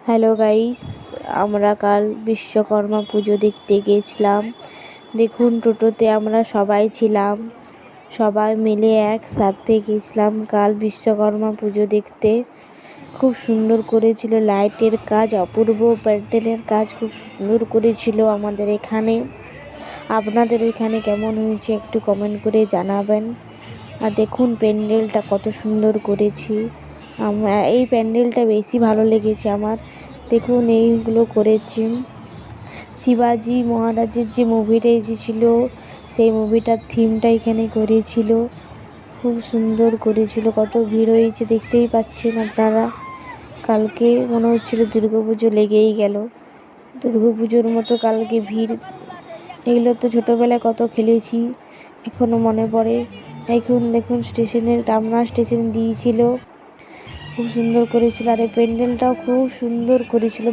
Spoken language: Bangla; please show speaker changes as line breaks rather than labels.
হ্যালো গাইস, আমরা কাল বিশ্বকর্মা পুজো দেখতে গেছিলাম। দেখুন, টোটোতে আমরা সবাই ছিলাম, সবাই মিলে একসাথে গেছিলাম কাল বিশ্বকর্মা পুজো দেখতে। খুব সুন্দর করেছিল, লাইটের কাজ, অপূর্ব প্যান্ডেলের কাজ খুব সুন্দর করেছিল আমাদের এখানে। আপনাদের এখানে কেমন হয়েছে একটু কমেন্ট করে জানাবেন। আর দেখুন প্যান্ডেলটা কত সুন্দর করেছি। এই প্যান্ডেলটা বেশি ভালো লেগেছে আমার। দেখুন এইগুলো করেছি। শিবাজি মহারাজের যে মুভিটা এসেছিল সেই মুভিটার থিমটা এখানে করেছিল। খুব সুন্দর করেছিল, কত ভিড় হয়েছে দেখতেই পাচ্ছেন আপনারা। কালকে মনে হচ্ছিল দুর্গাপুজো লেগেই গেল, দুর্গাপুজোর মতো কালকে ভিড়। এগুলো তো ছোটোবেলায় কত খেলেছি, এখনও মনে পড়ে। এখন দেখুন স্টেশনের টামনা স্টেশন দিয়েছিল, খুব সুন্দর করেছিল। আর এই প্যান্ডেলটাও খুব সুন্দর করেছিল।